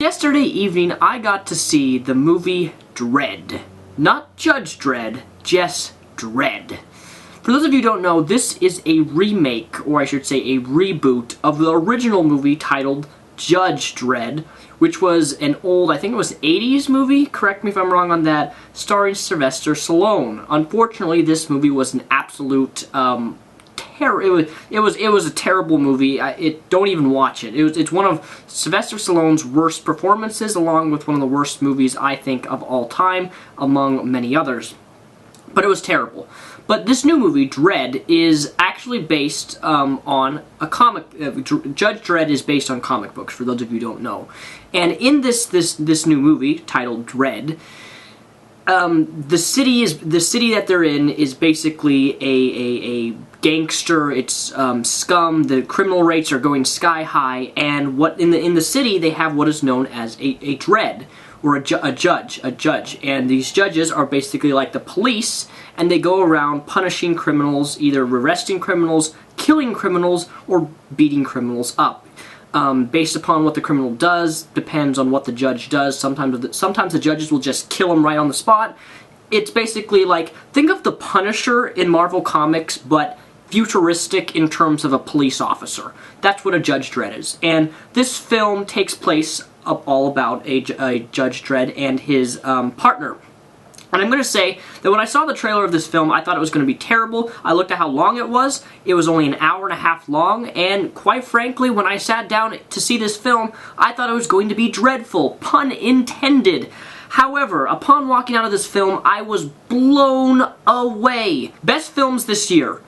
Yesterday evening, I got to see the movie Dredd. Not Judge Dredd, just Dredd. For those of you who don't know, this is a remake, or I should say a reboot, of the original movie titled Judge Dredd, which was an old, I think it was 80s movie, correct me if I'm wrong on that, starring Sylvester Stallone. Unfortunately, this movie was an absolute, it was a terrible movie. Don't even watch it. It's one of Sylvester Stallone's worst performances, along with one of the worst movies I think of all time, among many others. But it was terrible. But this new movie, Dredd, is actually based on a comic. Judge Dredd is based on comic books, for those of you who don't know. And in this new movie titled Dredd, the city that they're in is basically a gangster. It's scum. The criminal rates are going sky high, and what in the city they have what is known as a dread, or a judge, and these judges are basically like the police, and they go around punishing criminals, either arresting criminals, killing criminals, or beating criminals up. Based upon what the criminal does, depends on what the judge does. Sometimes the judges will just kill him right on the spot. It's basically like, think of the Punisher in Marvel Comics, but futuristic in terms of a police officer. That's what a Judge Dredd is. And this film takes place all about a Judge Dredd and his partner. And I'm going to say that when I saw the trailer of this film, I thought it was going to be terrible. I looked at how long it was. It was only an hour and a half long, and quite frankly, when I sat down to see this film, I thought it was going to be dreadful. Pun intended. However, upon walking out of this film, I was blown away. Best films this year: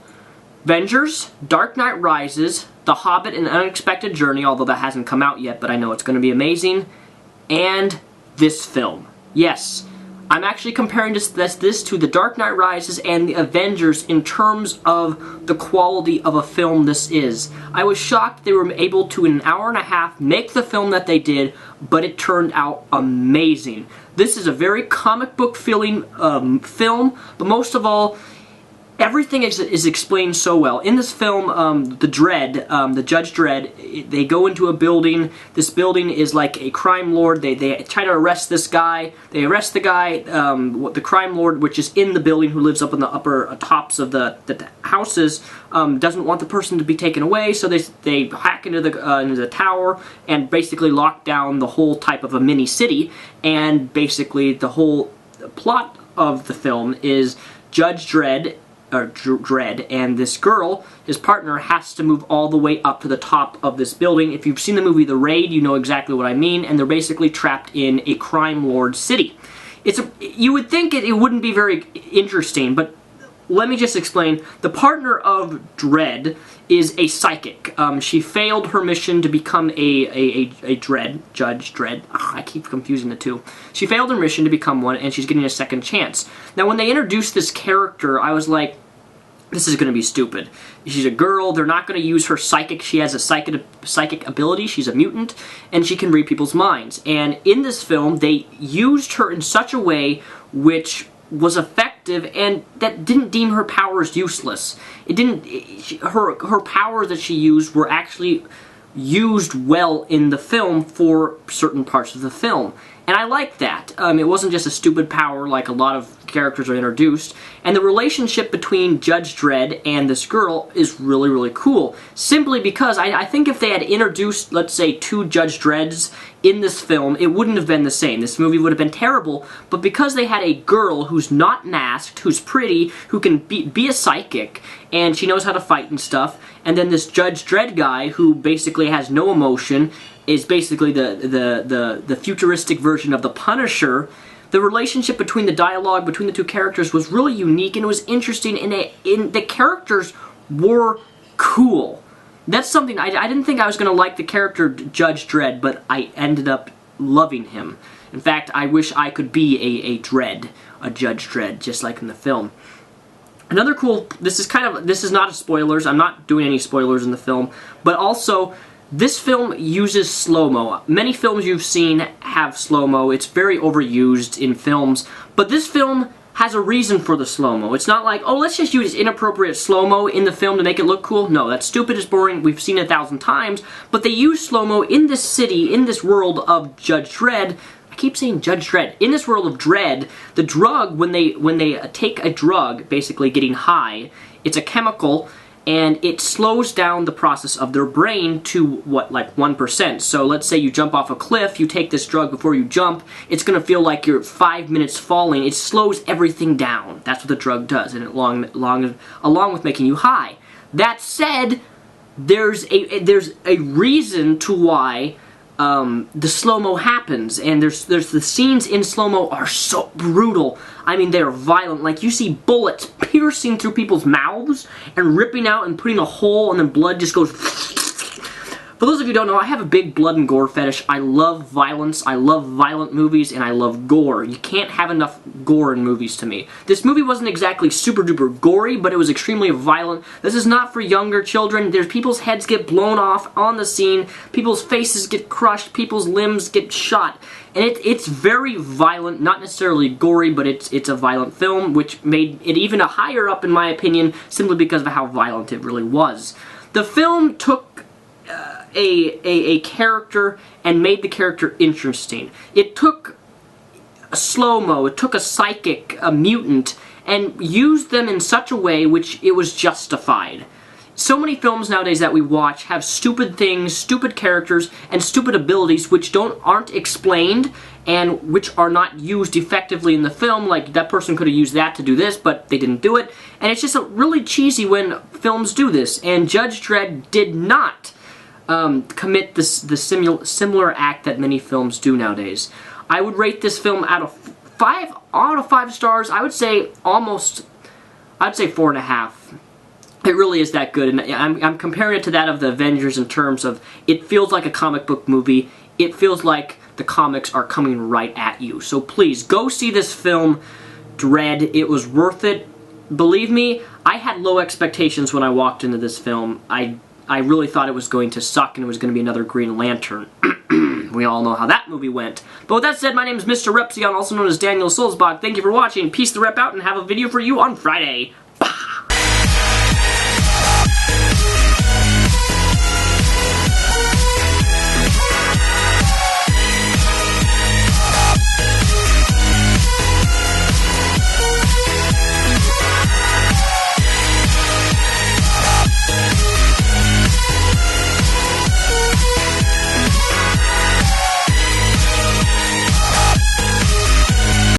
Avengers, Dark Knight Rises, The Hobbit, An Unexpected Journey, although that hasn't come out yet, but I know it's going to be amazing, and this film. Yes, I'm actually comparing this to The Dark Knight Rises and The Avengers in terms of the quality of a film this is. I was shocked they were able to, in an hour and a half, make the film that they did, but it turned out amazing. This is a very comic book feeling film, but most of all, everything is explained so well. In this film, the Judge Dredd, they go into a building. This building is like a crime lord. They try to arrest this guy. They arrest the guy, the crime lord, which is in the building, who lives up in the upper tops of the houses, doesn't want the person to be taken away, so they hack into the tower and basically lock down the whole type of a mini city. And basically the whole plot of the film is Judge Dredd, and this girl, his partner, has to move all the way up to the top of this building. If you've seen the movie The Raid, you know exactly what I mean, and they're basically trapped in a crime lord city. You would think it wouldn't be very interesting, but let me just explain. The partner of Dredd is a psychic. She failed her mission to become a Judge Dredd. I keep confusing the two. She failed her mission to become one, and she's getting a second chance. Now, when they introduced this character, I was like, this is going to be stupid. She's a girl. They're not going to use her psychic. She has a psychic ability. She's a mutant, and she can read people's minds. And in this film, they used her in such a way which was effective, and that didn't deem her powers useless. Her powers that she used were actually used well in the film for certain parts of the film. And I like that. It wasn't just a stupid power like a lot of characters are introduced. And the relationship between Judge Dredd and this girl is really, really cool. Simply because I think if they had introduced, let's say, two Judge Dredds in this film, it wouldn't have been the same. This movie would have been terrible. But because they had a girl who's not masked, who's pretty, who can be a psychic, and she knows how to fight and stuff, and then this Judge Dredd guy who basically has no emotion, is basically the futuristic version of the Punisher. The relationship between the dialogue between the two characters was really unique, and it was interesting, and the characters were cool. That's something, I didn't think I was going to like the character Judge Dredd, but I ended up loving him. In fact, I wish I could be a Judge Dredd, just like in the film. Another cool, this is not a spoilers, I'm not doing any spoilers in the film, but also, this film uses slow-mo. Many films you've seen have slow-mo. It's very overused in films. But this film has a reason for the slow-mo. It's not like, oh, let's just use inappropriate slow-mo in the film to make it look cool. No, that's stupid, it's boring, we've seen it 1,000 times, but they use slow-mo in this city, in this world of Judge Dredd. I keep saying Judge Dredd. In this world of Dredd, the drug, when they take a drug, basically getting high, it's a chemical, and it slows down the process of their brain to, what, like 1%. So let's say you jump off a cliff, you take this drug before you jump, it's going to feel like you're 5 minutes falling. It slows everything down. That's what the drug does, and along with making you high. That said, there's a reason to why the slow-mo happens, and there's the scenes in slow-mo are so brutal. I mean, they're violent. Like, you see bullets piercing through people's mouths and ripping out and putting a hole, and then blood just goes. For those of you who don't know, I have a big blood and gore fetish. I love violence, I love violent movies, and I love gore. You can't have enough gore in movies to me. This movie wasn't exactly super duper gory, but it was extremely violent. This is not for younger children. There's people's heads get blown off on the scene, people's faces get crushed, people's limbs get shot. And it's very violent, not necessarily gory, but it's a violent film, which made it even a higher up in my opinion, simply because of how violent it really was. The film took a character and made the character interesting. It took a slow-mo, it took a psychic, a mutant, and used them in such a way which it was justified. So many films nowadays that we watch have stupid things, stupid characters, and stupid abilities which aren't explained and which are not used effectively in the film. Like, that person could have used that to do this, but they didn't do it. And it's just really cheesy when films do this, and Judge Dredd did not commit the similar act that many films do nowadays. I would rate this film out of 5 stars. I would say 4.5. It really is that good, and I'm comparing it to that of the Avengers in terms of it feels like a comic book movie. It feels like the comics are coming right at you. So please, go see this film, Dredd. It was worth it. Believe me, I had low expectations when I walked into this film. I really thought it was going to suck and it was going to be another Green Lantern. We all know how that movie went. But with that said, my name is Mr. Repzion, also known as Daniel Sulzbach. Thank you for watching. Peace the rep out, and have a video for you on Friday.